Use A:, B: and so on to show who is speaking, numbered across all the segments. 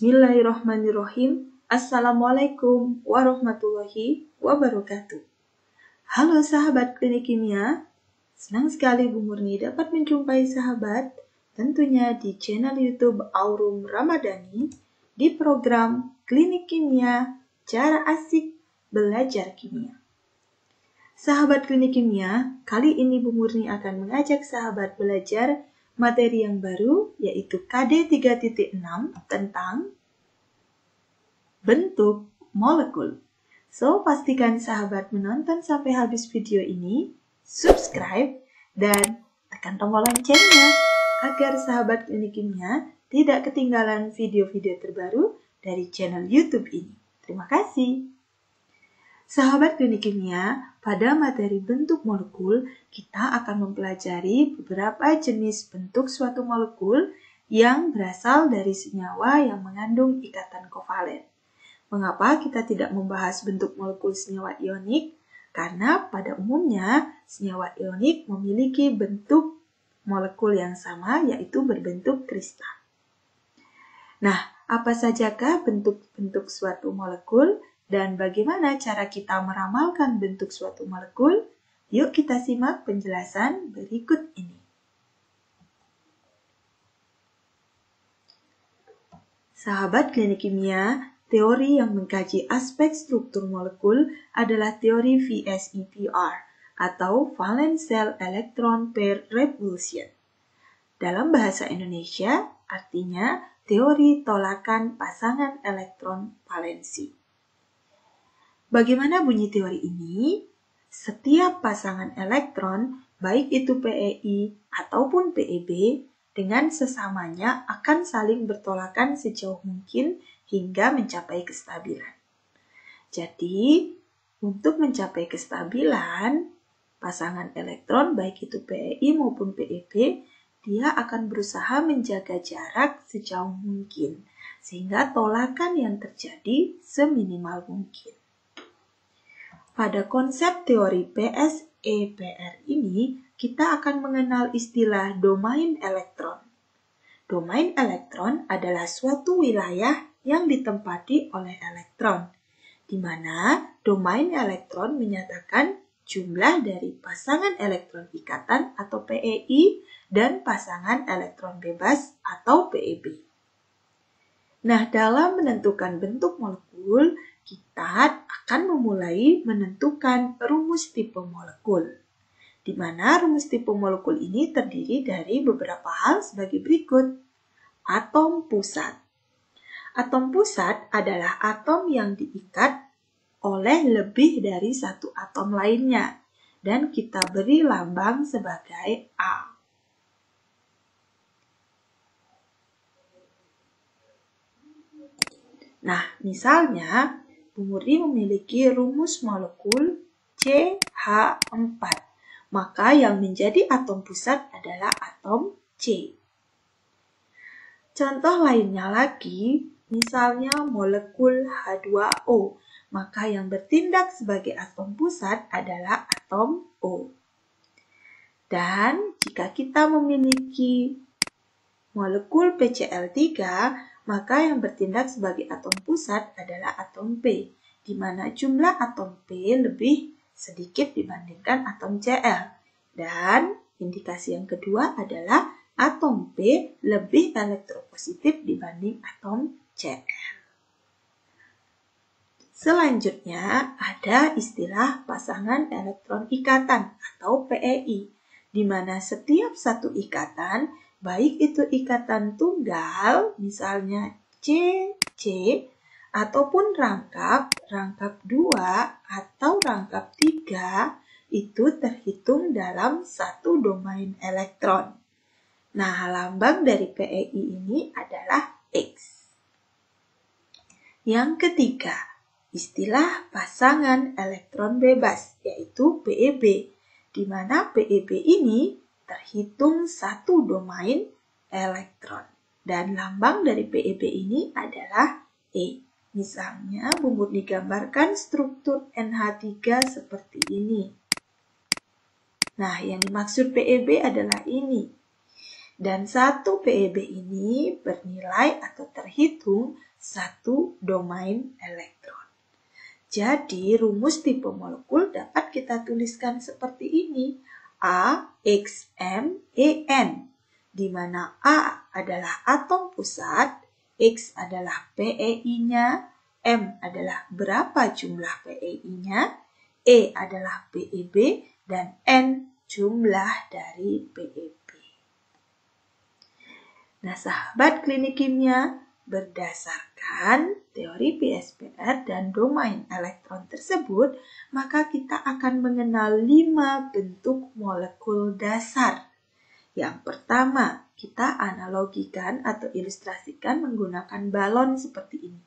A: Bismillahirrahmanirrahim. Assalamualaikum warahmatullahi wabarakatuh. Halo sahabat klinik kimia, senang sekali Bu Murni dapat menjumpai sahabat tentunya di channel YouTube Aurum Ramadhani di program Klinik Kimia Cara Asik Belajar Kimia. Sahabat klinik kimia, kali ini Bu Murni akan mengajak sahabat belajar materi yang baru, yaitu KD 3.6 tentang bentuk molekul. So, pastikan sahabat menonton sampai habis video ini, subscribe, dan tekan tombol loncengnya agar sahabat klinik kimia tidak ketinggalan video-video terbaru dari channel YouTube ini. Terima kasih. Sahabat klinik kimia, pada materi bentuk molekul, kita akan mempelajari beberapa jenis bentuk suatu molekul yang berasal dari senyawa yang mengandung ikatan kovalen. Mengapa kita tidak membahas bentuk molekul senyawa ionik? Karena pada umumnya senyawa ionik memiliki bentuk molekul yang sama, yaitu berbentuk kristal. Nah, apa sajakah bentuk-bentuk suatu molekul? Dan bagaimana cara kita meramalkan bentuk suatu molekul? Yuk kita simak penjelasan berikut ini. Sahabat klinik kimia, teori yang mengkaji aspek struktur molekul adalah teori VSEPR atau Valence Shell Electron Pair Repulsion. Dalam bahasa Indonesia, artinya teori tolakan pasangan elektron valensi. Bagaimana bunyi teori ini? Setiap pasangan elektron, baik itu PeI ataupun PeB, dengan sesamanya akan saling bertolakan sejauh mungkin hingga mencapai kestabilan. Jadi, untuk mencapai kestabilan, pasangan elektron, baik itu PeI maupun PeB, dia akan berusaha menjaga jarak sejauh mungkin, sehingga tolakan yang terjadi seminimal mungkin. Pada konsep teori VSEPR ini, kita akan mengenal istilah domain elektron. Domain elektron adalah suatu wilayah yang ditempati oleh elektron, di mana domain elektron menyatakan jumlah dari pasangan elektron ikatan atau PeI dan pasangan elektron bebas atau PeB. Nah, dalam menentukan bentuk molekul, kita akan memulai menentukan rumus tipe molekul, di mana rumus tipe molekul ini terdiri dari beberapa hal sebagai berikut. Atom pusat. Atom pusat adalah atom yang diikat oleh lebih dari satu atom lainnya, dan kita beri lambang sebagai A. Nah, misalnya, Bu Murni memiliki rumus molekul CH4, maka yang menjadi atom pusat adalah atom C. Contoh lainnya lagi, misalnya molekul H2O, maka yang bertindak sebagai atom pusat adalah atom O. Dan jika kita memiliki molekul PCl3, maka yang bertindak sebagai atom pusat adalah atom P, di mana jumlah atom P lebih sedikit dibandingkan atom Cl. Dan indikasi yang kedua adalah atom P lebih elektropositif dibanding atom Cl. Selanjutnya ada istilah pasangan elektron ikatan atau PeI, di mana setiap satu ikatan, baik itu ikatan tunggal, misalnya C, ataupun rangkap 2 atau rangkap 3, itu terhitung dalam satu domain elektron. Nah, lambang dari PeI ini adalah X. Yang ketiga, istilah pasangan elektron bebas, yaitu PeB, di mana PeB ini terhitung satu domain elektron. Dan lambang dari PeB ini adalah E. Misalnya, Bu Murni digambarkan struktur NH3 seperti ini. Nah, yang dimaksud PeB adalah ini. Dan satu PeB ini bernilai atau terhitung satu domain elektron. Jadi rumus tipe molekul dapat kita tuliskan seperti ini. A, X, M, E, N. Di mana A adalah atom pusat, X adalah PeI-nya, M adalah berapa jumlah PeI-nya, E adalah PeB, dan N jumlah dari PeB. Nah, sahabat klinik kimia, berdasarkan teori PSPR dan domain elektron tersebut, maka kita akan mengenal 5 bentuk molekul dasar. Yang pertama, kita analogikan atau ilustrasikan menggunakan balon seperti ini.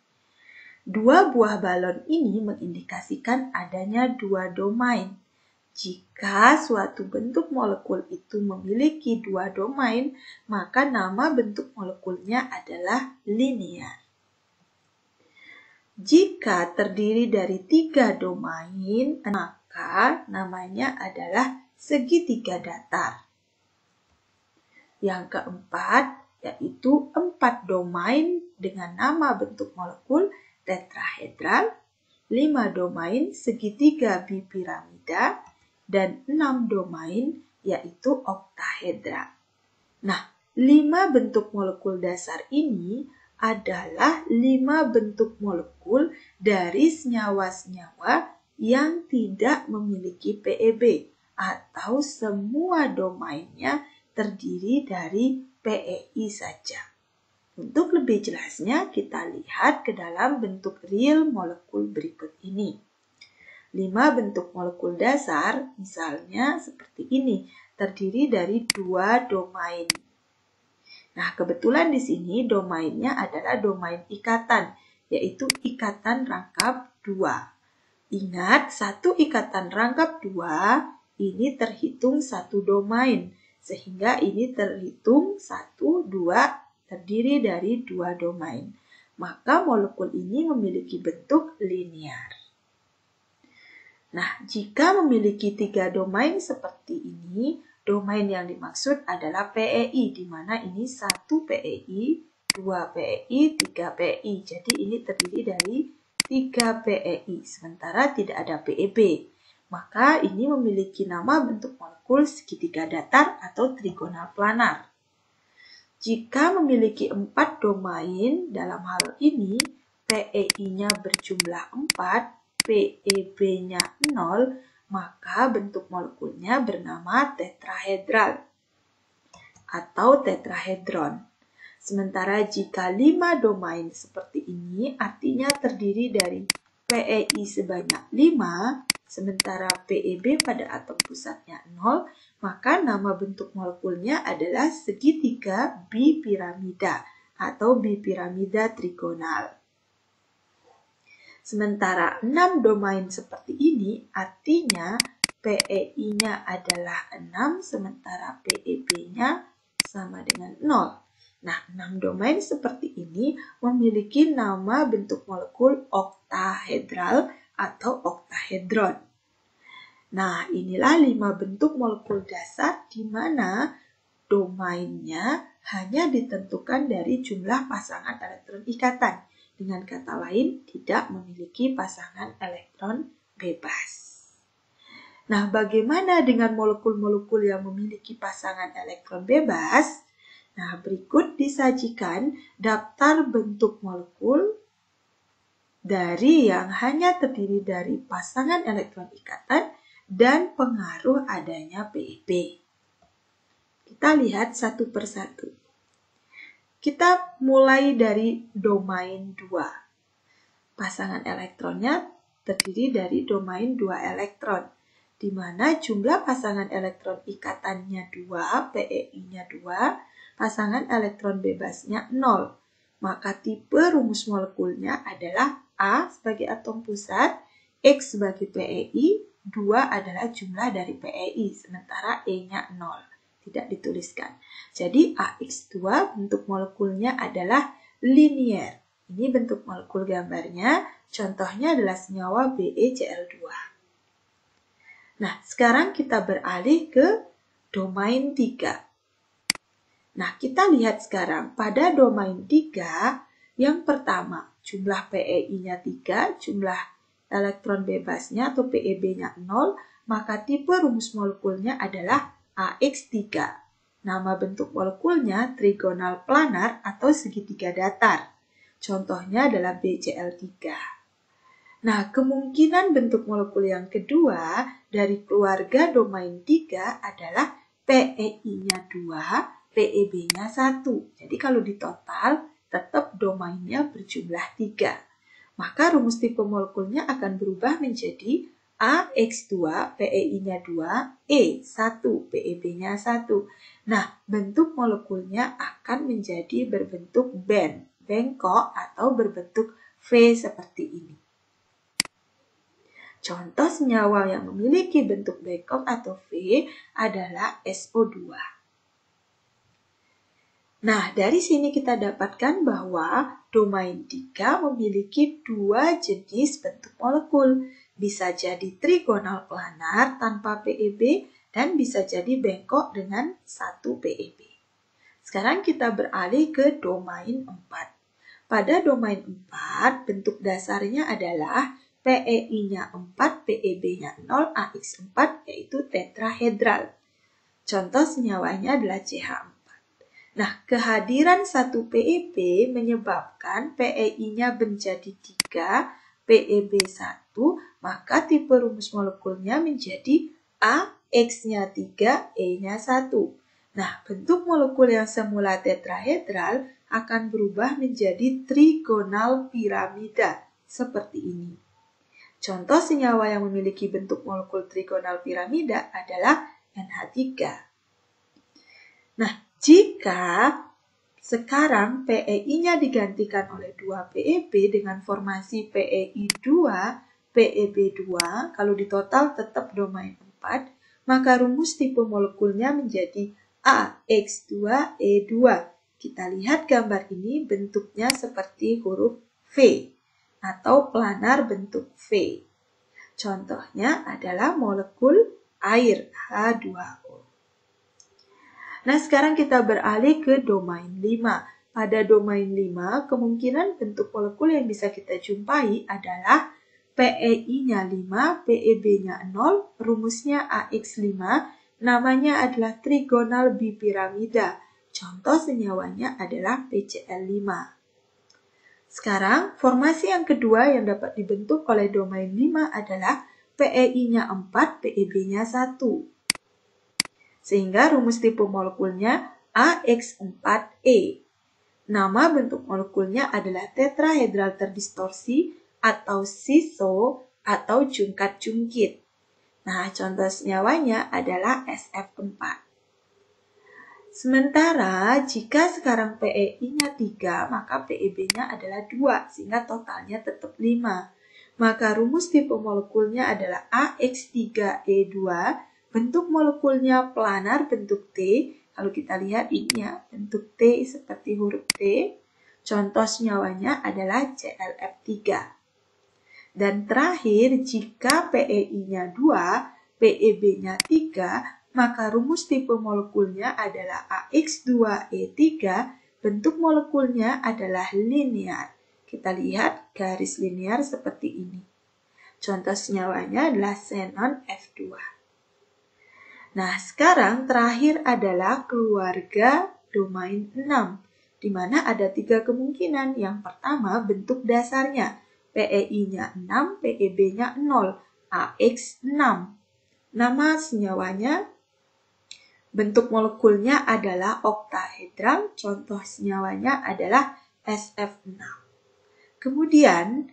A: Dua buah balon ini mengindikasikan adanya dua domain. Jika suatu bentuk molekul itu memiliki dua domain, maka nama bentuk molekulnya adalah linear. Jika terdiri dari 3 domain, maka namanya adalah segitiga datar. Yang keempat, yaitu 4 domain dengan nama bentuk molekul tetrahedral, 5 domain segitiga bipiramida, dan 6 domain yaitu oktahedra. Nah, 5 bentuk molekul dasar ini adalah 5 bentuk molekul dari senyawa-senyawa yang tidak memiliki PeB atau semua domainnya terdiri dari PeI saja. Untuk lebih jelasnya, kita lihat ke dalam bentuk real molekul berikut ini. 5 bentuk molekul dasar, misalnya seperti ini, terdiri dari 2 domain. Nah, kebetulan di sini domainnya adalah domain ikatan, yaitu ikatan rangkap 2. Ingat, satu ikatan rangkap 2 ini terhitung satu domain, sehingga ini terhitung 1, 2, terdiri dari 2 domain. Maka molekul ini memiliki bentuk linear. Nah, jika memiliki 3 domain seperti ini, domain yang dimaksud adalah PeI, di mana ini 1 PeI, 2 PeI, 3 PeI. Jadi ini terdiri dari 3 PeI, sementara tidak ada PeB. Maka ini memiliki nama bentuk molekul segitiga datar atau trigonal planar. Jika memiliki 4 domain, dalam hal ini PeI-nya berjumlah 4, PeB-nya 0, maka bentuk molekulnya bernama tetrahedral atau tetrahedron. Sementara jika 5 domain seperti ini, artinya terdiri dari PeI sebanyak 5, sementara PeB pada atom pusatnya 0, maka nama bentuk molekulnya adalah segitiga bipiramida atau bipiramida trigonal. Sementara 6 domain seperti ini artinya PeI-nya adalah 6, sementara PeB-nya sama dengan 0. Nah, 6 domain seperti ini memiliki nama bentuk molekul oktahedral atau oktahedron. Nah, inilah 5 bentuk molekul dasar di mana domainnya hanya ditentukan dari jumlah pasangan elektron ikatan. Dengan kata lain, tidak memiliki pasangan elektron bebas. Nah, bagaimana dengan molekul-molekul yang memiliki pasangan elektron bebas? Nah, berikut disajikan daftar bentuk molekul dari yang hanya terdiri dari pasangan elektron ikatan dan pengaruh adanya PeB. Kita lihat satu persatu. Kita mulai dari domain 2. Pasangan elektronnya terdiri dari domain 2 elektron, di mana jumlah pasangan elektron ikatannya 2, PeI-nya 2, pasangan elektron bebasnya 0. Maka tipe rumus molekulnya adalah A sebagai atom pusat, X sebagai PeI, 2 adalah jumlah dari PeI, sementara E-nya 0. Tidak dituliskan. Jadi AX2 bentuk molekulnya adalah linear. Ini bentuk molekul gambarnya, contohnya adalah senyawa BeCl2. Nah, sekarang kita beralih ke domain 3. Nah, kita lihat sekarang pada domain 3, yang pertama jumlah PeI-nya 3, jumlah elektron bebasnya atau PeB-nya 0, maka tipe rumus molekulnya adalah AX3. Nama bentuk molekulnya trigonal planar atau segitiga datar. Contohnya adalah BCl3. Nah, kemungkinan bentuk molekul yang kedua dari keluarga domain 3 adalah PeI-nya 2, PeB-nya 1. Jadi kalau ditotal, tetap domainnya berjumlah 3. Maka rumus tipe molekulnya akan berubah menjadi AX2, PeI-nya 2, E1, PeB-nya 1. Nah, bentuk molekulnya akan menjadi berbentuk bengkok atau berbentuk V seperti ini. Contoh senyawa yang memiliki bentuk bengkok atau V adalah SO2. Nah, dari sini kita dapatkan bahwa domain 3 memiliki dua jenis bentuk molekul. Bisa jadi trigonal planar tanpa PeB dan bisa jadi bengkok dengan 1 PeB. Sekarang kita beralih ke domain 4. Pada domain 4, bentuk dasarnya adalah PeI-nya 4, PeB-nya 0, AX4 yaitu tetrahedral. Contoh senyawanya adalah CH4. Nah, kehadiran 1 PeB menyebabkan PeI-nya menjadi 3, PeB 1, maka tipe rumus molekulnya menjadi AX-nya 3, E-nya 1. Nah, bentuk molekul yang semula tetrahedral akan berubah menjadi trigonal piramida seperti ini. Contoh senyawa yang memiliki bentuk molekul trigonal piramida adalah NH3. Nah, jika sekarang PeI-nya digantikan oleh 2 PeB dengan formasi PeI 2, PeB 2, kalau ditotal tetap domain 4, maka rumus tipe molekulnya menjadi AX2E2. Kita lihat gambar ini bentuknya seperti huruf V atau planar bentuk V. Contohnya adalah molekul air H2O. Nah, sekarang kita beralih ke domain 5. Pada domain 5, kemungkinan bentuk molekul yang bisa kita jumpai adalah PeI-nya 5, PeB-nya 0, rumusnya AX5, namanya adalah trigonal bipiramida. Contoh senyawanya adalah PCl5. Sekarang, formasi yang kedua yang dapat dibentuk oleh domain 5 adalah PeI-nya 4, PeB-nya 1. Sehingga rumus tipe molekulnya AX4E. Nama bentuk molekulnya adalah tetrahedral terdistorsi atau siso atau jungkat-jungkit. Nah, contoh senyawanya adalah SF4. Sementara jika sekarang PeI-nya 3, maka PeB-nya adalah 2, sehingga totalnya tetap 5. Maka rumus tipe molekulnya adalah AX3E2, bentuk molekulnya planar bentuk T. Kalau kita lihat ini ya, bentuk T seperti huruf T. Contoh senyawanya adalah ClF3. Dan terakhir, jika PeI-nya 2, PeB-nya 3, maka rumus tipe molekulnya adalah AX2E3, bentuk molekulnya adalah linear. Kita lihat garis linear seperti ini. Contoh senyawanya adalah xenon F2. Nah, sekarang terakhir adalah keluarga domain 6, di mana ada 3 kemungkinan. Yang pertama, bentuk dasarnya. PeI-nya 6, PeB-nya 0, AX6. Nama senyawanya, bentuk molekulnya adalah oktahedral, contoh senyawanya adalah SF6. Kemudian,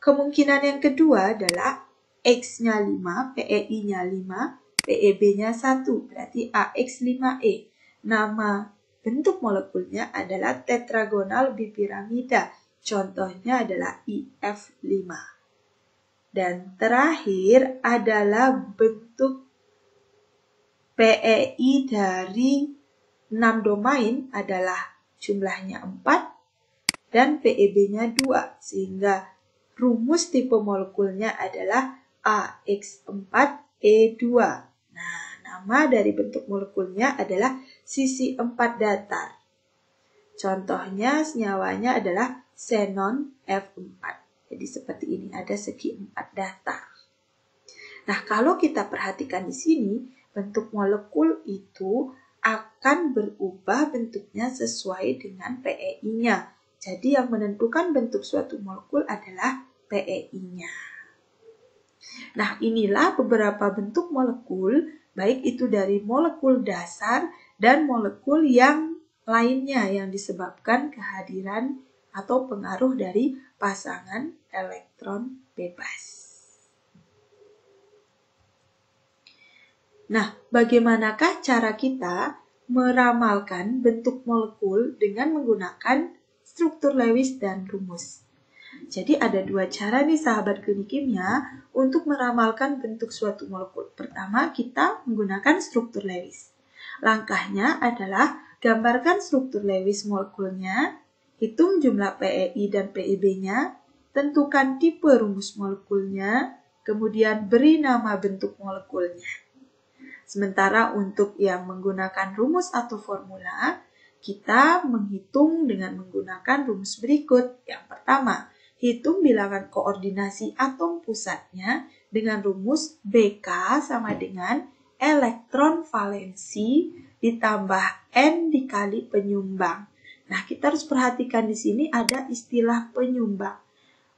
A: kemungkinan yang kedua adalah X-nya 5, PeI-nya 5, PeB-nya 1, berarti AX5E. Nama bentuk molekulnya adalah tetragonal bipiramida, contohnya adalah IF5. Dan terakhir adalah bentuk PeI dari 6 domain adalah jumlahnya 4 dan PeB-nya 2, sehingga rumus tipe molekulnya adalah AX4E2. Nah, Nama dari bentuk molekulnya adalah sisi 4 datar. Contohnya senyawanya adalah xenon F4. Jadi seperti ini, ada segi 4 datar. Nah, kalau kita perhatikan di sini, bentuk molekul itu akan berubah bentuknya sesuai dengan PEI-nya. Jadi yang menentukan bentuk suatu molekul adalah PEI-nya. Nah, inilah beberapa bentuk molekul, baik itu dari molekul dasar dan molekul yang lainnya yang disebabkan kehadiran atau pengaruh dari pasangan elektron bebas. Nah, bagaimanakah cara kita meramalkan bentuk molekul dengan menggunakan struktur Lewis dan rumus? Jadi ada dua cara nih sahabat klinik kimia untuk meramalkan bentuk suatu molekul. Pertama, kita menggunakan struktur Lewis. Langkahnya adalah gambarkan struktur Lewis molekulnya, hitung jumlah PEI dan PEB-nya, tentukan tipe rumus molekulnya, kemudian beri nama bentuk molekulnya. Sementara untuk yang menggunakan rumus atau formula, kita menghitung dengan menggunakan rumus berikut. Yang pertama, hitung bilangan koordinasi atom pusatnya dengan rumus BK sama dengan elektron valensi ditambah N dikali penyumbang. Nah, kita harus perhatikan di sini ada istilah penyumbang.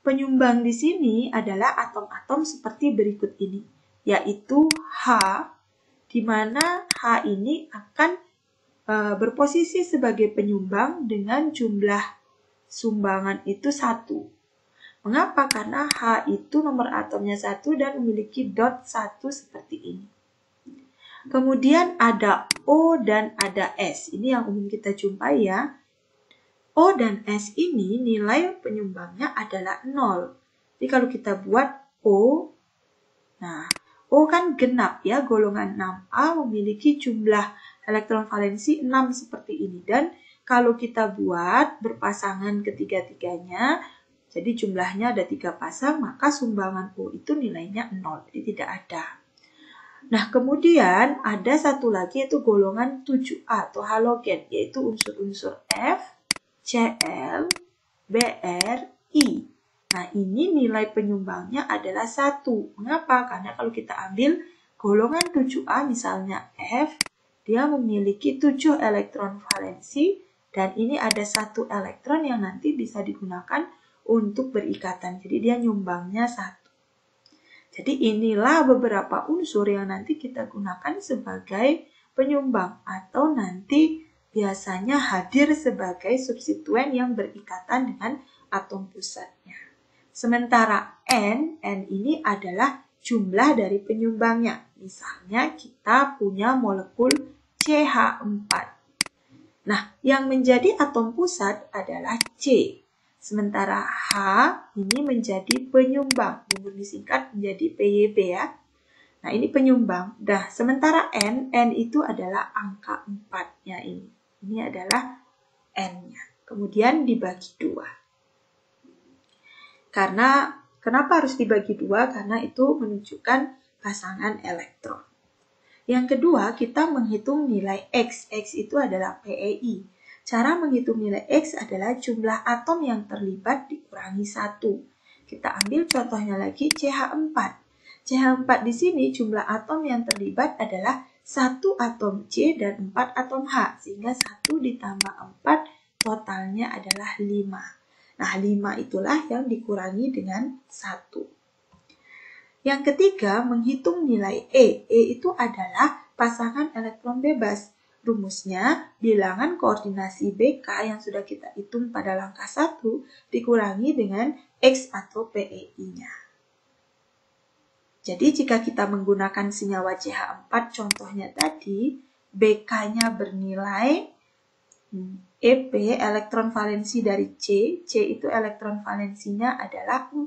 A: Penyumbang di sini adalah atom-atom seperti berikut ini, yaitu H, di mana H ini akan berposisi sebagai penyumbang dengan jumlah sumbangan itu 1. Mengapa? Karena H itu nomor atomnya 1 dan memiliki dot 1 seperti ini. Kemudian ada O dan ada S. Ini yang umum kita jumpai ya. O dan S ini nilai penyumbangnya adalah 0. Jadi kalau kita buat O, nah O kan genap ya, golongan 6A memiliki jumlah elektron valensi 6 seperti ini. Dan kalau kita buat berpasangan ketiga-tiganya, jadi jumlahnya ada 3 pasang, maka sumbangan O itu nilainya 0, jadi tidak ada. Nah, kemudian ada satu lagi yaitu golongan 7A atau halogen, yaitu unsur-unsur F, Cl, Br, I. Nah, ini nilai penyumbangnya adalah 1. Mengapa? Karena kalau kita ambil golongan 7A misalnya F, dia memiliki 7 elektron valensi dan ini ada 1 elektron yang nanti bisa digunakan untuk berikatan. Jadi dia nyumbangnya 1. Jadi inilah beberapa unsur yang nanti kita gunakan sebagai penyumbang atau nanti biasanya hadir sebagai substituen yang berikatan dengan atom pusatnya. Sementara N ini adalah jumlah dari penyumbangnya. Misalnya kita punya molekul CH4. Nah, yang menjadi atom pusat adalah C. Sementara H ini menjadi penyumbang. Rumus disingkat menjadi PYB ya. Nah, ini penyumbang. Nah, sementara N itu adalah angka 4-nya ini. Ini adalah N-nya. Kemudian dibagi 2. Kenapa harus dibagi 2? Karena itu menunjukkan pasangan elektron. Yang kedua, kita menghitung nilai X. X itu adalah PEI. Cara menghitung nilai X adalah jumlah atom yang terlibat dikurangi 1. Kita ambil contohnya lagi CH4. CH4 di sini jumlah atom yang terlibat adalah 1 atom C dan 4 atom H. Sehingga 1 ditambah 4 totalnya adalah 5. Nah, 5 itulah yang dikurangi dengan 1. Yang ketiga, menghitung nilai E. E itu adalah pasangan elektron bebas. Rumusnya, bilangan koordinasi BK yang sudah kita hitung pada langkah 1 dikurangi dengan X atau PEI-nya. Jadi, jika kita menggunakan senyawa CH4, contohnya tadi, BK-nya bernilai EP, elektron valensi dari C. C itu elektron valensinya adalah 4.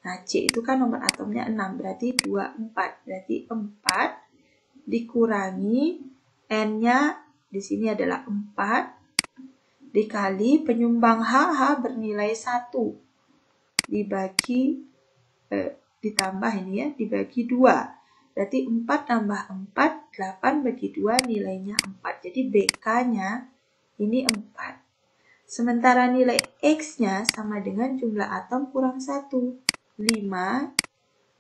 A: Nah, C itu kan nomor atomnya 6, berarti 24. Berarti 4 dikurangi N-nya di sini adalah 4 dikali penyumbang HH bernilai 1 dibagi ditambah ini ya, dibagi 2. berarti 4 tambah 4, 8 bagi 2 nilainya 4. Jadi BK-nya ini 4. Sementara nilai X-nya sama dengan jumlah atom kurang 1. 5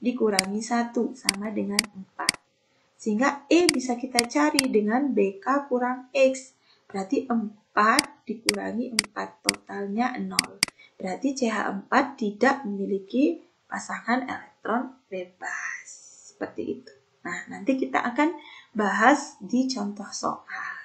A: dikurangi 1 sama dengan 4. Sehingga E bisa kita cari dengan BK kurang X. Berarti 4 dikurangi 4, totalnya 0. Berarti CH4 tidak memiliki pasangan elektron bebas. Seperti itu. Nah, nanti kita akan bahas di contoh soal.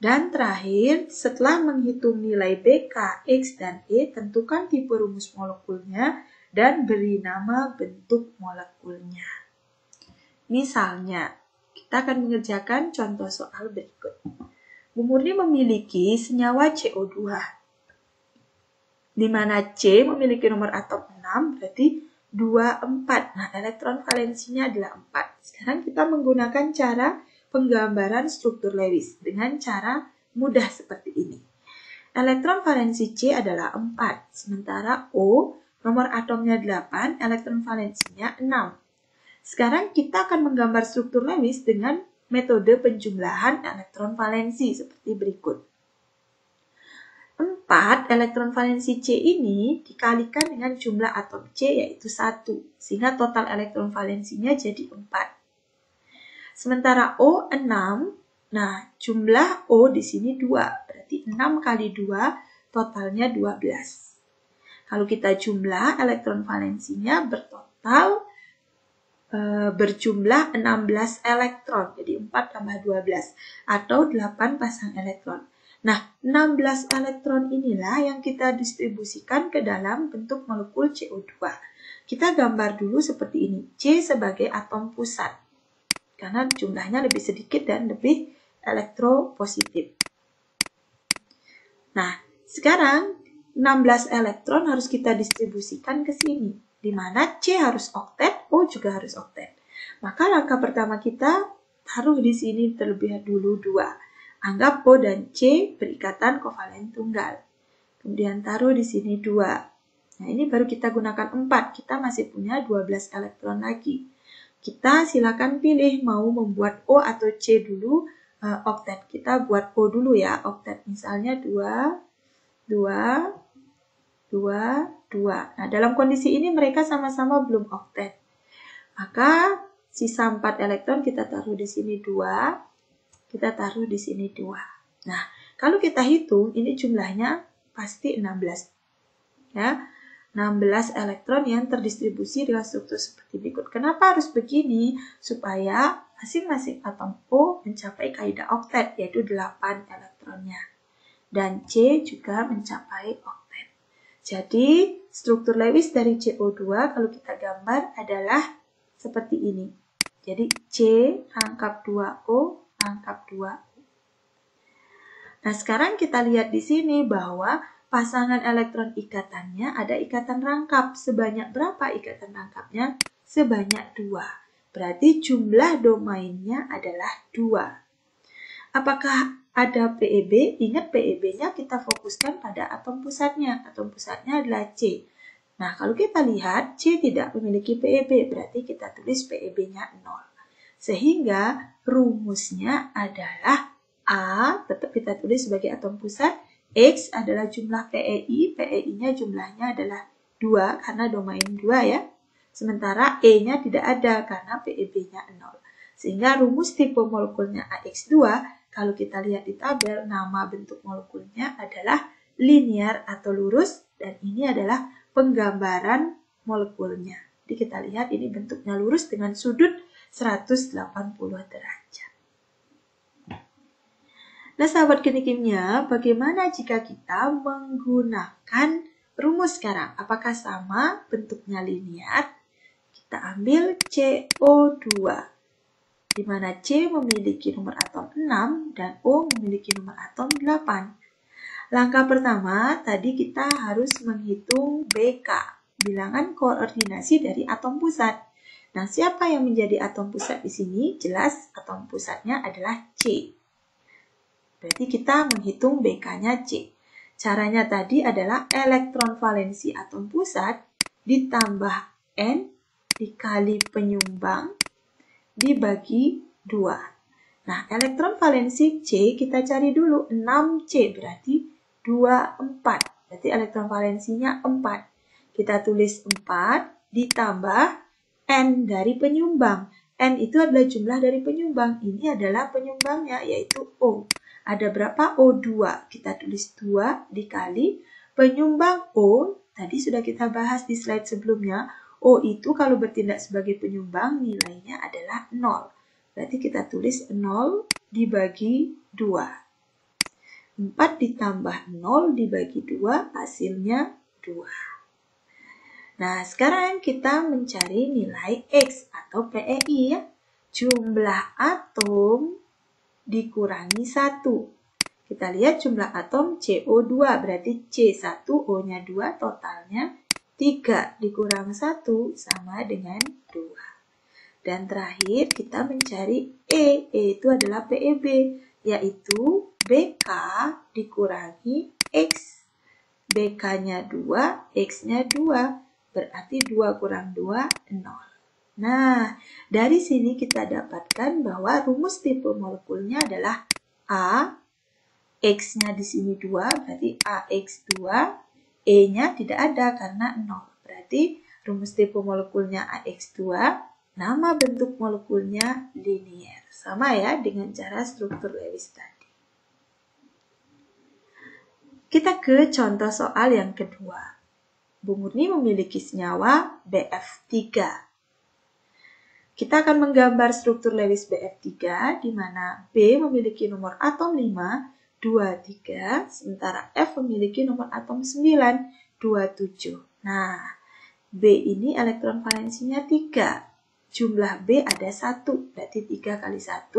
A: Dan terakhir, setelah menghitung nilai BK, X, dan E, tentukan tipe rumus molekulnya dan beri nama bentuk molekulnya. Misalnya, kita akan mengerjakan contoh soal berikut. Bu Murni memiliki senyawa CO2, di mana C memiliki nomor atom 6, berarti 2, 4. Nah, elektron valensinya adalah 4. Sekarang kita menggunakan cara penggambaran struktur Lewis dengan cara mudah seperti ini. Elektron valensi C adalah 4, sementara O nomor atomnya 8, elektron valensinya 6. Sekarang kita akan menggambar struktur Lewis dengan metode penjumlahan elektron valensi seperti berikut. 4 elektron valensi C ini dikalikan dengan jumlah atom C yaitu 1, sehingga total elektron valensinya jadi 4. Sementara O 6, nah jumlah O di sini 2, berarti 6 kali 2 totalnya 12. Kalau kita jumlah elektron valensinya berjumlah 16 elektron, jadi 4 tambah 12 atau 8 pasang elektron. Nah, 16 elektron inilah yang kita distribusikan ke dalam bentuk molekul CO2. Kita gambar dulu seperti ini, C sebagai atom pusat, karena jumlahnya lebih sedikit dan lebih elektropositif. Nah, sekarang 16 elektron harus kita distribusikan ke sini, di mana C harus oktet, O juga harus oktet. Maka langkah pertama kita taruh di sini terlebih dulu 2. Anggap O dan C berikatan kovalen tunggal. Kemudian taruh di sini 2. Nah, ini baru kita gunakan 4. Kita masih punya 12 elektron lagi. Kita silakan pilih mau membuat O atau C dulu oktet. Kita buat O dulu ya, oktet misalnya 2, 2, 2, 2. Nah, dalam kondisi ini mereka sama-sama belum oktet. Maka sisa 4 elektron kita taruh di sini 2, kita taruh di sini 2. Nah, kalau kita hitung ini jumlahnya pasti 16. Ya. 16 elektron yang terdistribusi dengan struktur seperti berikut. Kenapa harus begini? Supaya masing-masing atom O mencapai kaidah oktet, yaitu 8 elektronnya. Dan C juga mencapai oktet. Jadi, struktur Lewis dari CO2 kalau kita gambar adalah seperti ini. Jadi, C rangkap 2O, rangkap 2O. Nah, sekarang kita lihat di sini bahwa pasangan elektron ikatannya ada ikatan rangkap. Sebanyak berapa ikatan rangkapnya? Sebanyak 2. Berarti jumlah domainnya adalah 2. Apakah ada PEB? Ingat PEB-nya kita fokuskan pada atom pusatnya. Atom pusatnya adalah C. Nah, kalau kita lihat C tidak memiliki PEB, berarti kita tulis PEB-nya 0. Sehingga rumusnya adalah A, tetap kita tulis sebagai atom pusat. X adalah jumlah PEI, PEI-nya jumlahnya adalah 2 karena domain 2 ya. Sementara E-nya tidak ada karena PEB-nya 0. Sehingga rumus tipe molekulnya AX2, kalau kita lihat di tabel, nama bentuk molekulnya adalah linear atau lurus, dan ini adalah penggambaran molekulnya. Jadi kita lihat ini bentuknya lurus dengan sudut 180 derajat. Nah, sahabat teknik kimia, bagaimana jika kita menggunakan rumus sekarang? Apakah sama bentuknya linear? Kita ambil CO2, di mana C memiliki nomor atom 6 dan O memiliki nomor atom 8. Langkah pertama, tadi kita harus menghitung BK, bilangan koordinasi dari atom pusat. Nah, siapa yang menjadi atom pusat di sini? Jelas atom pusatnya adalah C. Berarti kita menghitung BK-nya C. Caranya tadi adalah elektron valensi atom pusat ditambah N dikali penyumbang dibagi 2. Nah, elektron valensi C kita cari dulu. 6C berarti 24. Berarti elektron valensinya 4. Kita tulis 4 ditambah N dari penyumbang. N itu adalah jumlah dari penyumbang. Ini adalah penyumbangnya, yaitu O. Ada berapa? O2. Kita tulis 2 dikali penyumbang O. Tadi sudah kita bahas di slide sebelumnya. O itu kalau bertindak sebagai penyumbang nilainya adalah 0. Berarti kita tulis 0 dibagi 2. 4 ditambah 0 dibagi 2 hasilnya 2. Nah, sekarang kita mencari nilai X atau PEI ya. Jumlah atom dikurangi 1. Kita lihat jumlah atom CO2 berarti C1 O-nya 2 totalnya 3 dikurang 1 sama dengan 2. Dan terakhir kita mencari E. E itu adalah PEB, yaitu BK dikurangi X. BK-nya 2, X-nya 2. Berarti 2 kurang 2, 0. Nah, dari sini kita dapatkan bahwa rumus tipe molekulnya adalah A. X-nya di sini 2, berarti AX2. E-nya tidak ada karena 0. Berarti rumus tipe molekulnya AX2, nama bentuk molekulnya linier. Sama ya dengan cara struktur Lewis tadi. Kita ke contoh soal yang kedua. Bu Murni memiliki senyawa BF3. Kita akan menggambar struktur Lewis BF3 di mana B memiliki nomor atom 5, 2, 3, sementara F memiliki nomor atom 9, 2, 7. Nah, B ini elektron valensinya 3. Jumlah B ada 1, berarti 3 kali 1,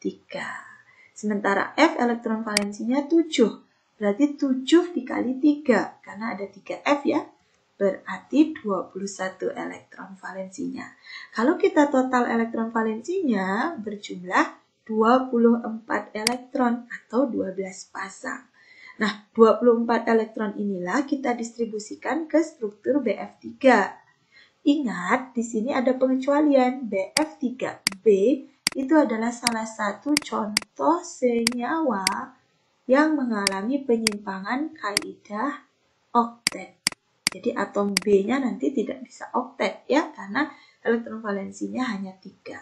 A: 3. Sementara F elektron valensinya 7, berarti 7 dikali 3, karena ada 3F ya. Berarti 21 elektron valensinya. Kalau kita total elektron valensinya berjumlah 24 elektron atau 12 pasang. Nah, 24 elektron inilah kita distribusikan ke struktur BF3. Ingat, di sini ada pengecualian. BF3B itu adalah salah satu contoh senyawa yang mengalami penyimpangan kaidah oktet. Jadi atom B-nya nanti tidak bisa oktet ya, karena elektron valensinya hanya 3.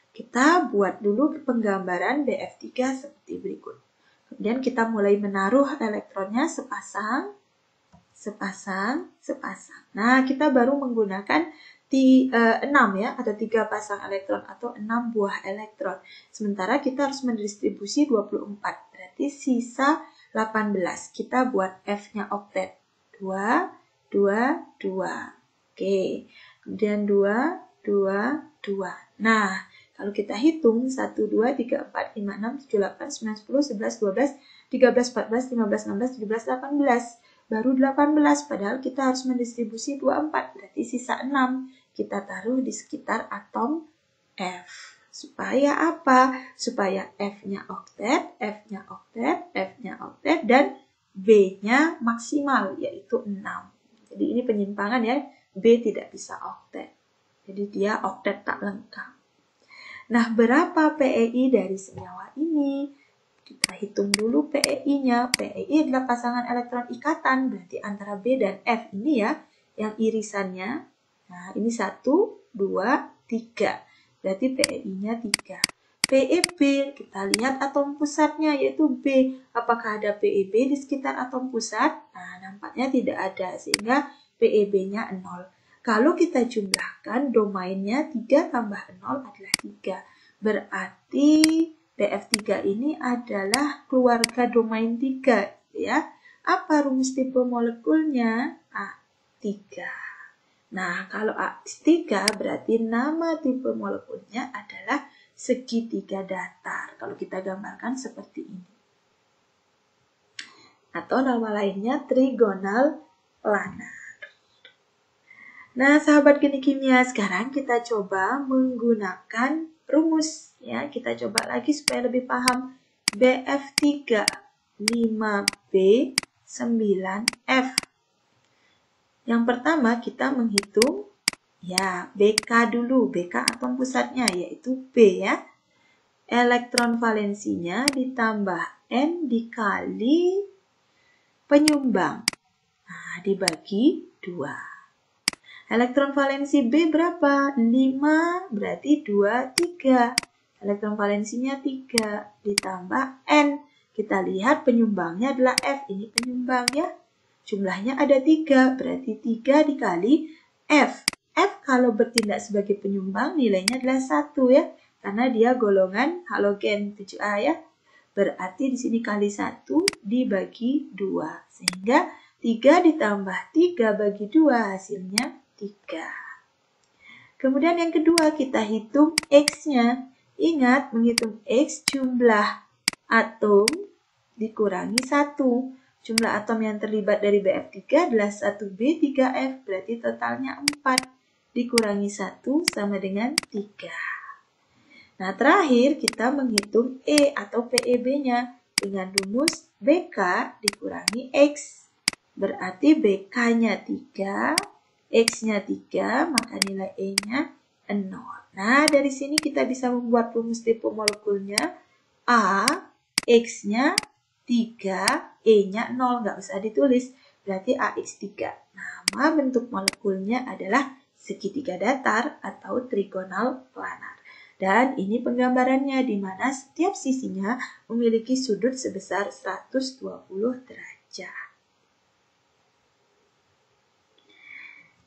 A: Kita buat dulu penggambaran BF3 seperti berikut. Kemudian kita mulai menaruh elektronnya sepasang, sepasang, sepasang. Nah, kita baru menggunakan 6 ya, ada 3 pasang elektron atau 6 buah elektron. Sementara kita harus mendistribusi 24, berarti sisa 18. Kita buat F-nya oktet. 2, 2, 2. Oke, kemudian 2, 2, 2. Nah, kalau kita hitung 1, 2, 3, 4, 5, 6, 7, 8, 9, 10, 11, 12, 13, 14, 15, 16, 17, 18. Baru 18, padahal kita harus mendistribusi 24, berarti sisa 6. Kita taruh di sekitar atom F. Supaya apa? Supaya F-nya oktet, F-nya oktet, F-nya oktet, dan B-nya maksimal, yaitu 6. Jadi ini penyimpangan ya, B tidak bisa oktet. Jadi dia oktet tak lengkap. Nah, berapa PEI dari senyawa ini? Kita hitung dulu PEI-nya. PEI adalah pasangan elektron ikatan, berarti antara B dan F ini ya, yang irisannya. Nah, ini 1, 2, 3. Berarti PEI-nya 3. PEB, kita lihat atom pusatnya yaitu B. Apakah ada PEB di sekitar atom pusat? Nah, nampaknya tidak ada, sehingga PEB-nya 0. Kalau kita jumlahkan, domainnya 3 tambah 0 adalah 3. Berarti BF3 ini adalah keluarga domain 3. Ya. Apa rumus tipe molekulnya? A3. Nah, kalau A3 berarti nama tipe molekulnya adalah segitiga datar. Kalau kita gambarkan seperti ini. Atau nama lainnya trigonal planar. Nah, sahabat genik kimia, sekarang kita coba menggunakan rumus. Ya, kita coba lagi supaya lebih paham. BF3 5B 9F. Yang pertama kita menghitung Ya, BK dulu. BK atom pusatnya yaitu B ya. Elektron valensinya ditambah N dikali penyumbang. Nah, dibagi 2. Elektron valensi B berapa? 5, berarti 2, 3. Elektron valensinya 3, ditambah N. Kita lihat penyumbangnya adalah F. Ini penyumbang ya. Jumlahnya ada 3, berarti 3 dikali F. F kalau bertindak sebagai penyumbang nilainya adalah 1 ya. Karena dia golongan halogen 7A ya. Berarti di sini kali 1 dibagi 2. Sehingga 3 ditambah 3 bagi 2 hasilnya 3. Kemudian yang kedua kita hitung X-nya. Ingat menghitung X jumlah atom dikurangi 1. Jumlah atom yang terlibat dari BF3 adalah 1B, 3F. Berarti totalnya 4. Dikurangi 1 sama dengan 3. Nah, terakhir kita menghitung E atau PEB-nya dengan rumus BK dikurangi X. Berarti BK-nya 3, X-nya 3, maka nilai E-nya 0. Nah, dari sini kita bisa membuat rumus tipe molekulnya A, X-nya 3, E-nya 0, nggak usah ditulis. Berarti AX3. Nama bentuk molekulnya adalah segitiga datar atau trigonal planar. Dan ini penggambarannya di mana setiap sisinya memiliki sudut sebesar 120 derajat.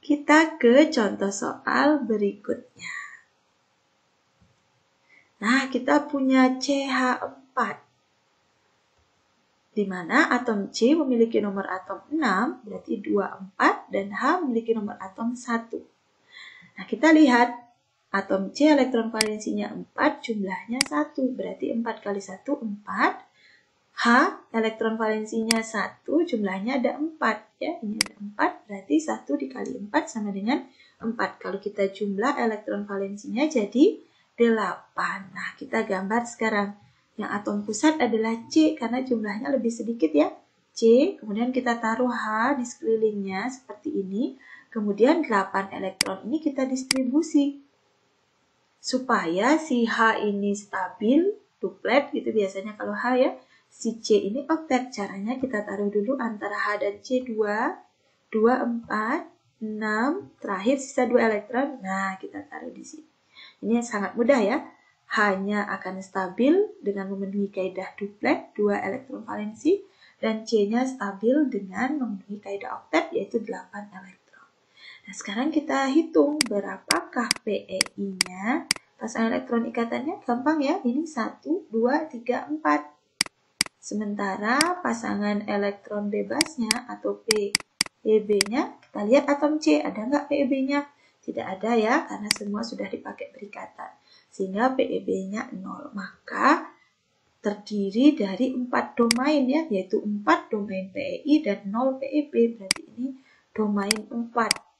A: Kita ke contoh soal berikutnya. Nah, kita punya CH4. Di mana atom C memiliki nomor atom 6, berarti 2, 4, dan H memiliki nomor atom 1. Nah, kita lihat atom C elektron valensinya 4, jumlahnya 1, berarti 4 kali 1, 4. H elektron valensinya 1, jumlahnya ada 4. Ya, ini ada 4, berarti 1 dikali 4 sama dengan 4. Kalau kita jumlah elektron valensinya jadi 8. Nah, kita gambar sekarang. Yang atom pusat adalah C karena jumlahnya lebih sedikit ya. C, kemudian kita taruh H di sekelilingnya seperti ini. Kemudian 8 elektron ini kita distribusi. Supaya si H ini stabil, duplet gitu biasanya kalau H ya. Si C ini oktet. Caranya kita taruh dulu antara H dan C 2, 2, 4, 6, terakhir sisa 2 elektron. Nah, kita taruh di sini. Ini sangat mudah ya. Hanya akan stabil dengan memenuhi kaidah duplet, 2 elektron valensi, dan C-nya stabil dengan memenuhi kaidah oktet, yaitu 8 elektron. Nah, sekarang kita hitung berapakah PEI-nya. Pasangan elektron ikatannya gampang ya, ini 1, 2, 3, 4. Sementara pasangan elektron bebasnya atau PEB-nya, kita lihat atom C, ada nggak PEB-nya? Tidak ada ya, karena semua sudah dipakai berikatan. Sehingga PEB-nya 0. Maka terdiri dari 4 domain ya, yaitu 4 domain PEI dan 0 PEB. Berarti ini domain 4.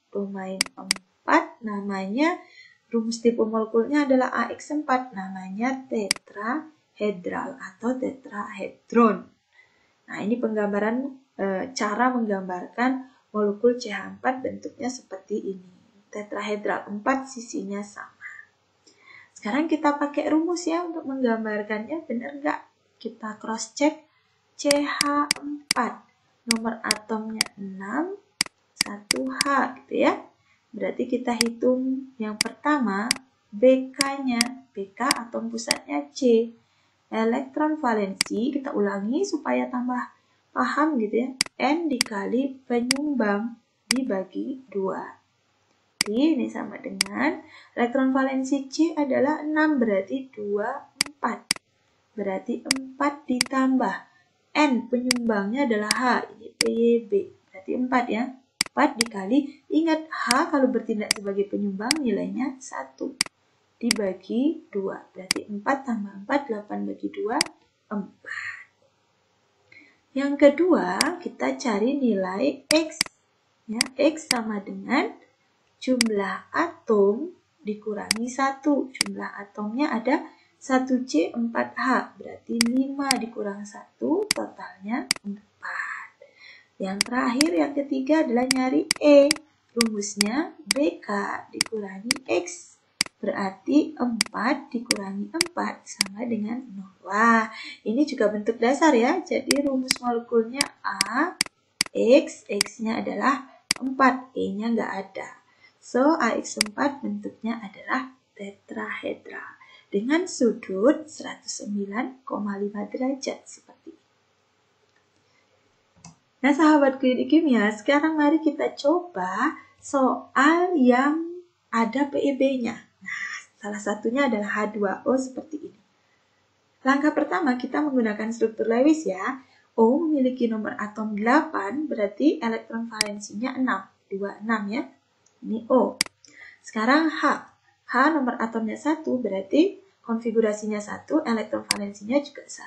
A: Domain 4 namanya, rumus tipe molekulnya adalah AX4. Namanya tetrahedral atau tetrahedron. Nah, ini penggambaran cara menggambarkan molekul CH4 bentuknya seperti ini. Tetrahedral, 4 sisinya sama. Sekarang kita pakai rumus ya untuk menggambarkannya, benar nggak? Kita cross check CH4. Nomor atomnya 6, 1H gitu ya. Berarti kita hitung yang pertama BK-nya. BK atom pusatnya C. Elektron valensi, kita ulangi supaya tambah paham gitu ya. N dikali penyumbang dibagi 2. Ini sama dengan elektron valensi C adalah 6, berarti 2, 4. Berarti 4 ditambah N, penyumbangnya adalah H, ini PYB, berarti 4 ya. 4 dikali, ingat H kalau bertindak sebagai penyumbang nilainya 1. Dibagi 2, berarti 4 tambah 4, 8 bagi 2, 4. Yang kedua, kita cari nilai X. Ya, X sama dengan jumlah atom dikurangi 1. Jumlah atomnya ada 1C, 4H. Berarti 5 dikurang 1, totalnya 4. Yang terakhir, yang ketiga adalah nyari E. rumusnya BK dikurangi X. Berarti 4 dikurangi 4 sama dengan 0. Wah, ini juga bentuk dasar ya. Jadi rumus molekulnya A, X, X-nya adalah 4, E-nya nggak ada. So, AX4 bentuknya adalah tetrahedral dengan sudut 109,5 derajat seperti ini. Nah, sahabat klinik kimia, sekarang mari kita coba soal yang ada PEB-nya. Nah, salah satunya adalah H2O seperti ini. Langkah pertama kita menggunakan struktur Lewis ya. O memiliki nomor atom 8, berarti elektron valensinya 6. 26 ya. Ini O. Sekarang H. H nomor atomnya 1, berarti konfigurasinya 1, elektron valensinya juga 1.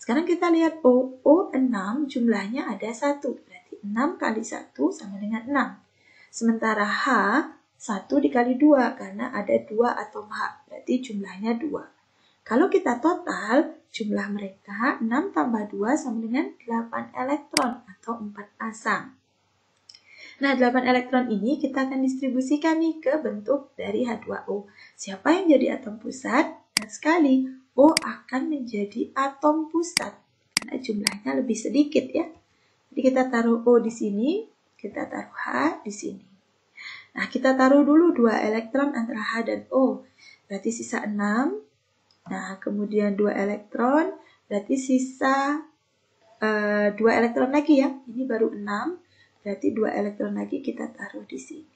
A: Sekarang kita lihat O. O6 jumlahnya ada 1, berarti 6 kali 1 sama dengan 6. Sementara H, 1 dikali 2, karena ada 2 atom H, berarti jumlahnya 2. Kalau kita total, jumlah mereka 6 tambah 2 sama dengan 8 elektron atau 4 pasang. Nah, 8 elektron ini kita akan distribusikan nih ke bentuk dari H2O. Siapa yang jadi atom pusat? Dan sekali, O akan menjadi atom pusat karena jumlahnya lebih sedikit ya. Jadi kita taruh O di sini, kita taruh H di sini. Nah, kita taruh dulu 2 elektron antara H dan O. Berarti sisa 6. Nah, kemudian 2 elektron, berarti sisa 2 elektron lagi ya. Ini baru 6. Berarti 2 elektron lagi kita taruh di sini.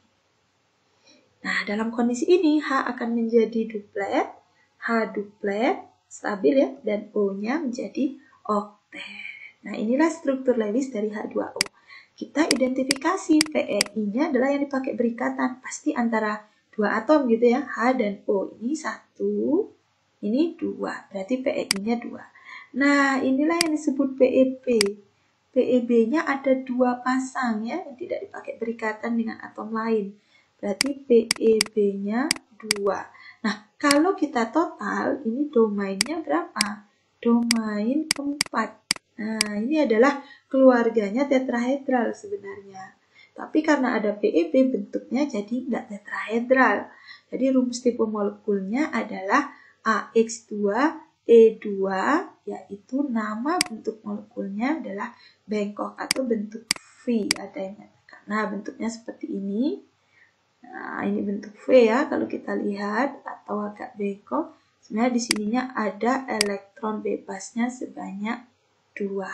A: Nah, dalam kondisi ini H akan menjadi duplet, H duplet, stabil ya, dan O-nya menjadi oktet. Nah, inilah struktur Lewis dari H2O. Kita identifikasi PEI-nya adalah yang dipakai berikatan, pasti antara 2 atom gitu ya, H dan O. Ini 1, ini 2, berarti PEI-nya 2. Nah, inilah yang disebut PEB. PEB-nya ada 2 pasang ya, yang tidak dipakai berikatan dengan atom lain. Berarti PEB-nya 2. Nah, kalau kita total, ini domainnya berapa? Domain 4. Nah, ini adalah keluarganya tetrahedral sebenarnya. Tapi karena ada PEB, bentuknya jadi nggak tetrahedral. Jadi rumus tipe molekulnya adalah AX2 E2, yaitu nama bentuk molekulnya adalah bengkok atau bentuk V, ada yang mengatakan. Nah, bentuknya seperti ini. Nah, ini bentuk V ya, kalau kita lihat, atau agak bengkok. Sebenarnya di sininya ada elektron bebasnya sebanyak 2.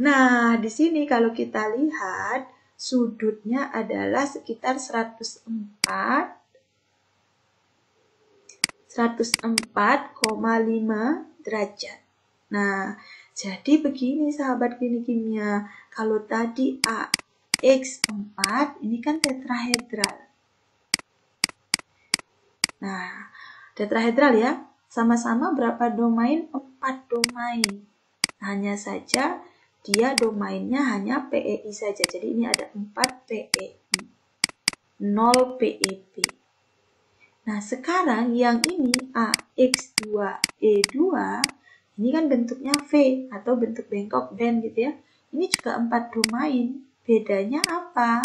A: Nah, di sini kalau kita lihat, sudutnya adalah sekitar 104,5 derajat. Nah, jadi begini sahabat klinik kimia, kalau tadi AX4 ini kan tetrahedral. Nah, tetrahedral ya, sama-sama berapa domain? 4 domain. Hanya saja dia domainnya hanya PEI saja. Jadi ini ada 4 PEI, 0 PEB. Nah, sekarang yang ini AX2E2, ini kan bentuknya V atau bentuk bengkok band gitu ya. Ini juga 4 domain. Bedanya apa?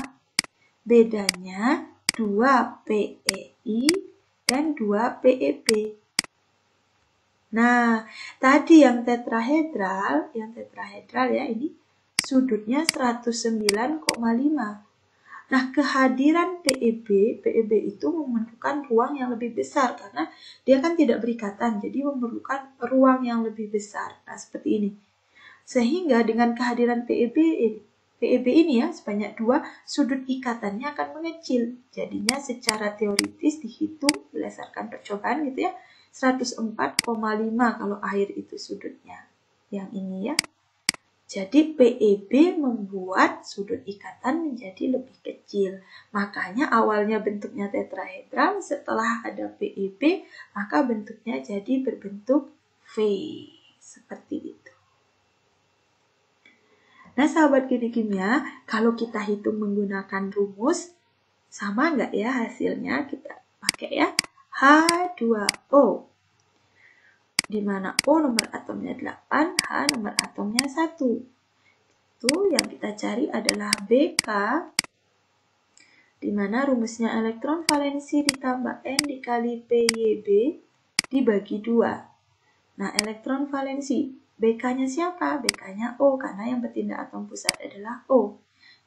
A: Bedanya 2 PEI dan 2 PEB. Nah, tadi yang tetrahedral ya ini sudutnya 109,5. Nah, kehadiran PEB itu memerlukan ruang yang lebih besar karena dia kan tidak berikatan, jadi memerlukan ruang yang lebih besar. Nah, seperti ini. Sehingga dengan kehadiran PEB ini ya, sebanyak 2, sudut ikatannya akan mengecil. Jadinya secara teoritis dihitung berdasarkan percobaan gitu ya, 104,5 kalau air itu sudutnya. Yang ini ya. Jadi PEB membuat sudut ikatan menjadi lebih kecil. Makanya awalnya bentuknya tetrahedral, setelah ada PEB, maka bentuknya jadi berbentuk V. Seperti itu. Nah, sahabat klinik kimia, kalau kita hitung menggunakan rumus, sama nggak ya hasilnya? Kita pakai ya, H2O. Di mana O nomor atomnya 8, H nomor atomnya 1. yang kita cari adalah BK, di mana rumusnya elektron valensi ditambah N dikali PYB dibagi 2. Nah, elektron valensi, BK-nya siapa? BK-nya O, karena yang bertindak atom pusat adalah O.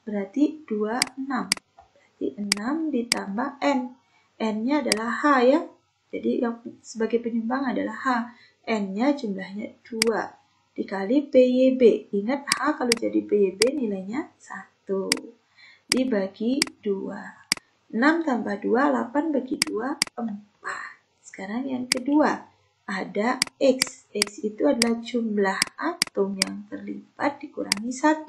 A: Berarti 2, 6. Berarti 6 ditambah N. N-nya adalah H ya. Jadi yang sebagai penyumbang adalah H. N-nya jumlahnya 2. Dikali PYB. Ingat H kalau jadi PYB nilainya 1. Dibagi 2. 6 tambah 2, 8 bagi 2, 4. Sekarang yang kedua. Ada X. X itu adalah jumlah atom yang terlibat dikurangi 1.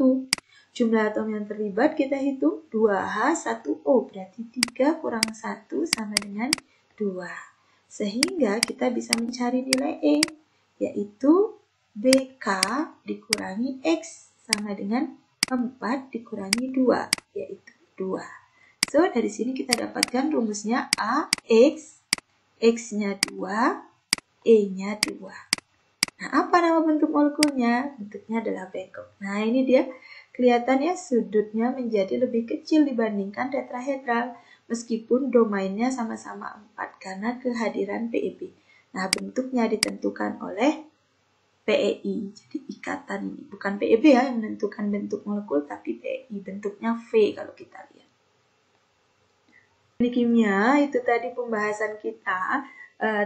A: Jumlah atom yang terlibat kita hitung 2H, 1O. Berarti 3 kurang 1 sama dengan 2. Sehingga kita bisa mencari nilai E, yaitu BK dikurangi X sama dengan 4 dikurangi 2, yaitu 2. So, dari sini kita dapatkan rumusnya AX, X-nya 2, E-nya 2. Nah, apa nama bentuk molekulnya? Bentuknya adalah bengkok. Nah, ini dia. Kelihatannya sudutnya menjadi lebih kecil dibandingkan tetrahedral, meskipun domainnya sama-sama 4 karena kehadiran PEB. Nah, bentuknya ditentukan oleh PEI. Jadi ikatan ini. Bukan PEB ya yang menentukan bentuk molekul, tapi PEI. Bentuknya V kalau kita lihat. Di kimia, itu tadi pembahasan kita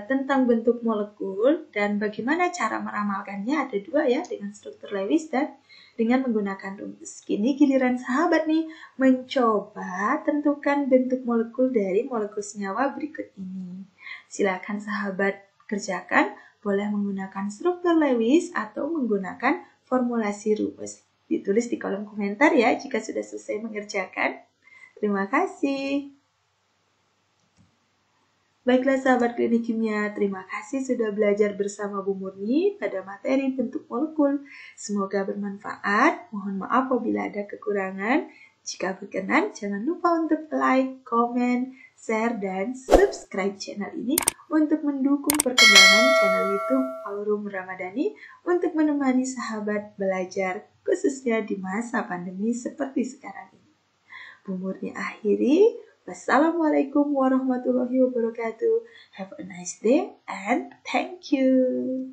A: tentang bentuk molekul dan bagaimana cara meramalkannya. Ada 2 ya, dengan struktur Lewis dan dengan menggunakan rumus. Kini giliran sahabat nih mencoba tentukan bentuk molekul dari molekul senyawa berikut ini. Silakan sahabat kerjakan, boleh menggunakan struktur Lewis atau menggunakan formulasi rumus. Ditulis di kolom komentar ya jika sudah selesai mengerjakan. Terima kasih. Baiklah sahabat klinik kimia, terima kasih sudah belajar bersama Bu Murni pada materi bentuk molekul. Semoga bermanfaat. Mohon maaf apabila ada kekurangan. Jika berkenan, jangan lupa untuk like, komen, share, dan subscribe channel ini untuk mendukung perkembangan channel YouTube Aurum Ramadhani untuk menemani sahabat belajar khususnya di masa pandemi seperti sekarang ini. Bu Murni akhiri. Wassalamualaikum warahmatullahi wabarakatuh. Have a nice day and thank you.